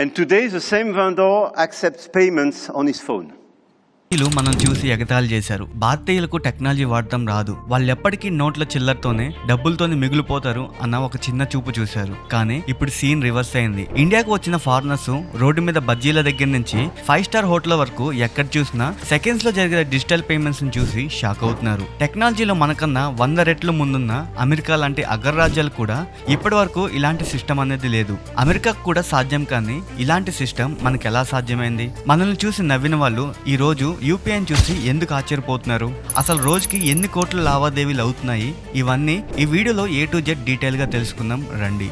And today the same vendor accepts payments on his phone. మనం చూసి ఎగతాళి చేశారు. భారతీయులకు టెక్నాలజీ వాడటం రాదు, వాళ్ళు ఎప్పటికీ నోట్ల చిల్లరతోనే డబ్బులతోనే మిగిలిపోతారు అన్న ఒక చిన్న చూపు చూశారు. కానీ ఇప్పుడు సీన్ రివర్స్ అయింది. ఇండియాకు వచ్చిన ఫారినర్స్ రోడ్డు మీద బజ్జీల దగ్గర నుంచి 5 స్టార్ హోటల్ వరకు ఎక్కడ చూసినా సెకండ్స్ లో జరిగే డిజిటల్ పేమెంట్స్ ని చూసి షాక్ అవుతున్నారు. టెక్నాలజీలో మనకన్నా 100 రెట్లు ముందున్న అమెరికా లాంటి అగ్రరాజ్యాలు కూడా ఇప్పటి వరకు ఇలాంటి సిస్టమ్ అనేది లేదు. అమెరికాకు కూడా సాధ్యం కానీ ఇలాంటి సిస్టమ్ మనకి ఎలా సాధ్యమైంది? మనల్ని చూసి నవ్విన వాళ్ళు ఈ రోజు యూపీఐని చూసి ఎందుకు ఆశ్చర్యపోతున్నారు? అసలు రోజుకి ఎన్ని కోట్ల లావాదేవీలు అవుతున్నాయి? ఇవన్నీ ఈ వీడియోలో A to Z డీటెయిల్ గా తెలుసుకుందాం రండి.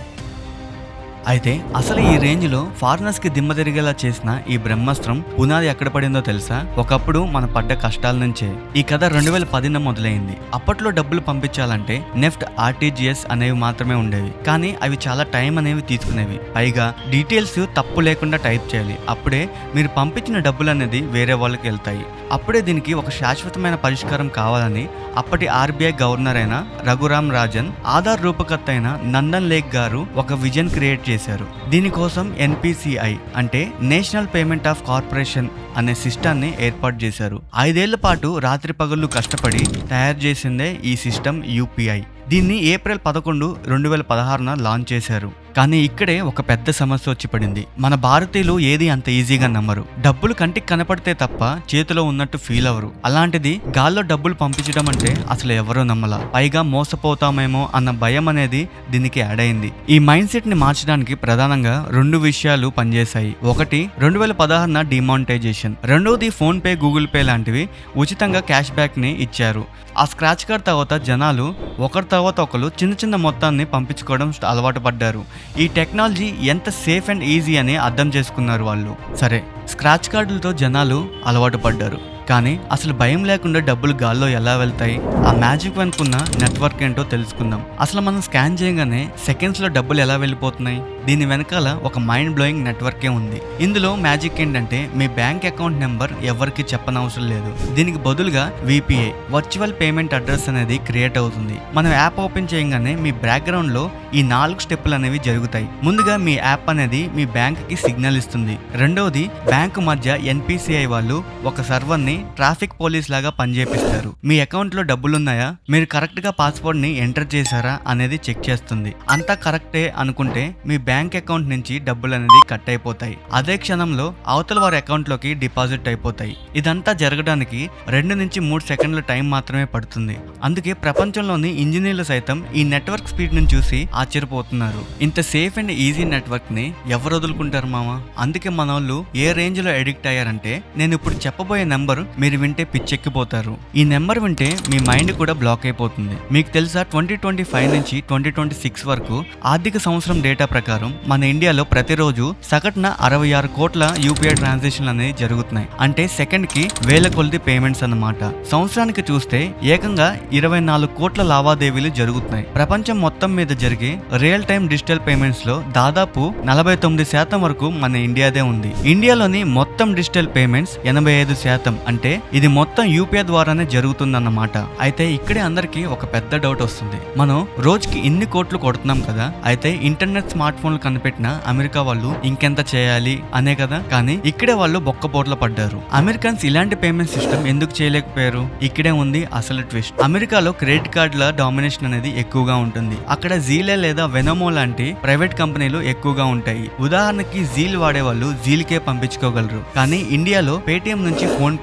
అయితే అసలు ఈ రేంజ్ లో ఫారినర్స్ కి దిమ్మ తిరిగేలా చేసిన ఈ బ్రహ్మాస్త్రం పునాది ఎక్కడ పడిందో తెలుసా? ఒకప్పుడు మన పడ్డ కష్టాల నుంచే. ఈ కథ 2010 మొదలైంది. అప్పట్లో డబ్బులు పంపించాలంటే నెఫ్ట్, ఆర్టీజీఎస్ అనేవి మాత్రమే ఉండేవి. కానీ అవి చాలా టైం అనేవి తీసుకునేవి. పైగా డీటెయిల్స్ తప్పు లేకుండా టైప్ చేయాలి. అప్పుడే మీరు పంపించిన డబ్బులు అనేది వేరే వాళ్ళకి వెళ్తాయి. అప్పుడే దీనికి ఒక శాశ్వతమైన పరిష్కారం కావాలని అప్పటి ఆర్బీఐ గవర్నర్ అయిన రఘురామ్ రాజన్, ఆధార్ రూపకర్త అయిన నందన్ లేక్ గారు ఒక విజన్ క్రియేట్ చేశారు. దీనికోసం ఎన్పిసిఐ అంటే నేషనల్ పేమెంట్ ఆఫ్ కార్పొరేషన్ అనే సిస్టాన్ని ఏర్పాటు చేశారు. 5 ఏళ్ల పాటు రాత్రి పగళ్ళు కష్టపడి తయారు చేసిందే ఈ సిస్టమ్ యూపీఐ. దీన్ని ఏప్రిల్ 11, 2016 లాంచ్ చేశారు. కానీ ఇక్కడే ఒక పెద్ద సమస్య వచ్చి పడింది. మన భారతీయులు ఏది అంత ఈజీగా నమ్మరు. డబ్బులు కంటికి కనపడితే తప్ప చేతిలో ఉన్నట్టు ఫీల్ అవ్వరు. అలాంటిది గాల్లో డబ్బులు పంపించడం అంటే అసలు ఎవరూ నమ్మల. పైగా మోసపోతామేమో అన్న భయం అనేది దీనికి యాడ్ అయింది. ఈ మైండ్ సెట్ ని మార్చడానికి ప్రధానంగా 2 విషయాలు పనిచేశాయి. ఒకటి 2016 డిమానిటైజేషన్, రెండోది ఫోన్ పే, గూగుల్ పే లాంటివి ఉచితంగా క్యాష్ బ్యాక్ ని ఇచ్చారు. ఆ స్క్రాచ్ కార్డ్ తర్వాత జనాలు ఒకరి తర్వాత ఒకరు చిన్న చిన్న మొత్తాన్ని పంపించుకోవడం అలవాటు పడ్డారు. ఈ టెక్నాలజీ ఎంత సేఫ్ అండ్ ఈజీ అని అర్థం చేసుకున్నారు వాళ్ళు. సరే, స్క్రాచ్ కార్డులతో జనాలు అలవాటు పడ్డారు. కానీ అసలు భయం లేకుండా డబ్బులు గాల్లో ఎలా వెళ్తాయి? ఆ మ్యాజిక్ వెనుకున్న నెట్వర్క్ ఏంటో తెలుసుకుందాం. అసలు మనం స్కాన్ చేయగానే సెకండ్స్ లో డబ్బులు ఎలా వెళ్ళిపోతున్నాయి? దీని వెనకాల ఒక మైండ్ బ్లోయింగ్ నెట్వర్కే ఉంది. ఇందులో మ్యాజిక్ ఏంటంటే మీ బ్యాంక్ అకౌంట్ నెంబర్ ఎవరికి చెప్పనవసరం లేదు. దీనికి బదులుగా విపిఐ, వర్చువల్ పేమెంట్ అడ్రస్ అనేది క్రియేట్ అవుతుంది. మనం యాప్ ఓపెన్ చేయగానే మీ బ్యాక్గ్రౌండ్ లో ఈ 4 స్టెప్పులు అనేవి జరుగుతాయి. ముందుగా మీ యాప్ అనేది మీ బ్యాంక్ కి సిగ్నల్ ఇస్తుంది. రెండవది బ్యాంకు మధ్య ఎన్పిసిఐ వాళ్ళు ఒక సర్వర్ ని ట్రాఫిక్ పోలీస్ లాగా పనిచేపిస్తారు. మీ అకౌంట్ లో డబ్బులున్నాయా, మీరు కరెక్ట్ గా పాస్వర్డ్ ని ఎంటర్ చేశారా అనేది చెక్ చేస్తుంది. అంతా కరెక్టే అనుకుంటే మీ బ్యాంక్ అకౌంట్ నుంచి డబ్బులు అనేది కట్ అయిపోతాయి. అదే క్షణంలో అవతల వారి అకౌంట్ లోకి డిపాజిట్ అయిపోతాయి. ఇదంతా జరగడానికి 2 నుంచి 3 సెకండ్ల టైం మాత్రమే పడుతుంది. అందుకే ప్రపంచంలోని ఇంజనీర్లు సైతం ఈ నెట్వర్క్ స్పీడ్ ని చూసి ఆశ్చర్యపోతున్నారు. ఇంత సేఫ్ అండ్ ఈజీ నెట్వర్క్ ని ఎవరు వదులుకుంటారు మామ? అందుకే మన వాళ్ళు ఏ రేంజ్ లో ఎడిక్ట్ అయ్యారంటే, నేను ఇప్పుడు చెప్పబోయే నెంబర్ మీరు వింటే పిచ్చెక్కిపోతారు. ఈ నెంబర్ వింటే మీ మైండ్ కూడా బ్లాక్ అయిపోతుంది. మీకు తెలుసా, 2025 నుంచి 2026 వరకు ఆర్థిక సంవత్సరం డేటా ప్రకారం మన ఇండియాలో ప్రతిరోజు సగటున 66 కోట్ల యూపీఐ ట్రాన్సాక్షన్లు అనేవి జరుగుతున్నాయి. అంటే సెకండ్ కి 1000 కొలది పేమెంట్స్ అన్నమాట. సంవత్సరానికి చూస్తే ఏకంగా 24 కోట్ల లావాదేవీలు జరుగుతున్నాయి. ప్రపంచం మొత్తం మీద జరిగే రియల్ టైమ్ డిజిటల్ పేమెంట్స్ లో దాదాపు 49% వరకు మన ఇండియాదే ఉంది. ఇండియాలోని మొత్తం డిజిటల్ పేమెంట్స్ 85%. అంటే ఇది మొత్తం యూపీఐ ద్వారానే జరుగుతుందన్నమాట. అయితే ఇక్కడే అందరికి ఒక పెద్ద డౌట్ వస్తుంది. మనం రోజుకి ఇన్ని కోట్లు కొడుతున్నాం కదా, అయితే ఇంటర్నెట్ స్మార్ట్ ఫోన్లు కనిపెట్టిన అమెరికా వాళ్ళు ఇంకెంత చేయాలి అనే కదా. కానీ ఇక్కడే వాళ్ళు బొక్కబోట్ల పడ్డారు. అమెరికన్స్ ఇలాంటి పేమెంట్ సిస్టమ్ ఎందుకు చేయలేకపోయారు? ఇక్కడే ఉంది అసలు ట్విస్ట్. అమెరికాలో క్రెడిట్ కార్డుల డామినేషన్ అనేది ఎక్కువగా ఉంటుంది. అక్కడ జీలే లేదా వెనమో లాంటి ప్రైవేట్ కంపెనీలు ఎక్కువగా ఉంటాయి. ఉదాహరణకి జీల్ వాడే వాళ్ళు జీల్కే పంపించుకోగలరు. కానీ ఇండియాలో పేటిఎం నుంచి ఫోన్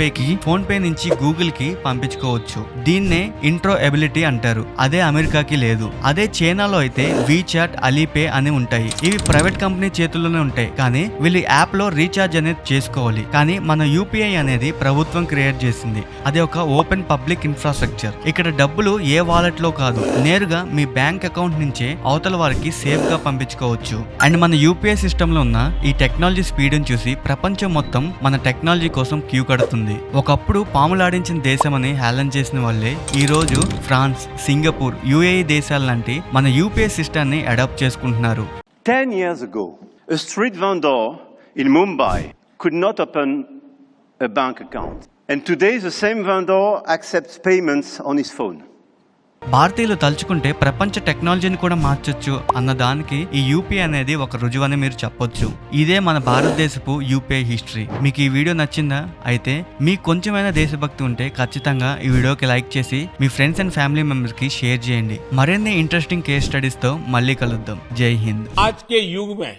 పే నుంచి గూగుల్ కి పంపించుకోవచ్చు. దీన్నే ఇంట్రో ఎబిలిటీ అంటారు. అదే అమెరికాకి లేదు. అదే చైనాలో అయితే వీచాట్, అలీపే అని ఉంటాయి. ఇవి ప్రైవేట్ కంపెనీ చేతుల్లోనే ఉంటాయి. కానీ వీళ్ళు యాప్ లో రీఛార్జ్ అనేది చేసుకోవాలి. కానీ మన యూపీఐ అనేది ప్రభుత్వం క్రియేట్ చేసింది. అది ఒక ఓపెన్ పబ్లిక్ ఇన్ఫ్రాస్ట్రక్చర్. ఇక్కడ డబ్బులు ఏ వాలెట్ లో కాదు, నేరుగా మీ బ్యాంక్ అకౌంట్ నుంచే అవతల వారికి సేఫ్ గా పంపించుకోవచ్చు. అండ్ మన యూపీఐ సిస్టమ్ లో ఉన్న ఈ టెక్నాలజీ స్పీడ్ ని చూసి ప్రపంచం మొత్తం మన టెక్నాలజీ కోసం క్యూ కడుతుంది. ఒకప్పుడు పాములాడించిన దేశమని హేళన చేసిన వాళ్ళే ఈ రోజు ఫ్రాన్స్, సింగపూర్, యుఏఈ దేశాల లాంటి మన యూపీఐ సిస్టాన్ని అడాప్ట్ చేసుకుంటున్నారు. 10 years ago, a street vendor in Mumbai could not open a bank account. And today the same vendor accepts payments on his phone. భారతీయులు తలుచుకుంటే ప్రపంచ టెక్నాలజీని కూడా మార్చొచ్చు అన్న దానికి ఈ యూపీఐ అనేది ఒక రుజువని మీరు చెప్పొచ్చు. ఇదే మన భారతదేశపు యూపీఐ హిస్టరీ. మీకు ఈ వీడియో నచ్చిందా? అయితే మీకు కొంచెమైనా దేశభక్తి ఉంటే ఖచ్చితంగా ఈ వీడియోకి లైక్ చేసి మీ ఫ్రెండ్స్ అండ్ ఫ్యామిలీ మెంబర్స్ కి షేర్ చేయండి. మరిన్ని ఇంట్రెస్టింగ్ కేస్ స్టడీస్ తో మళ్ళీ కలుద్దాం. జై హింద్. आज के युग में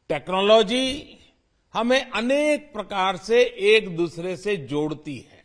टेक्नोलॉजी हमें अनेक प्रकार से एक दूसरे से जोड़ती है.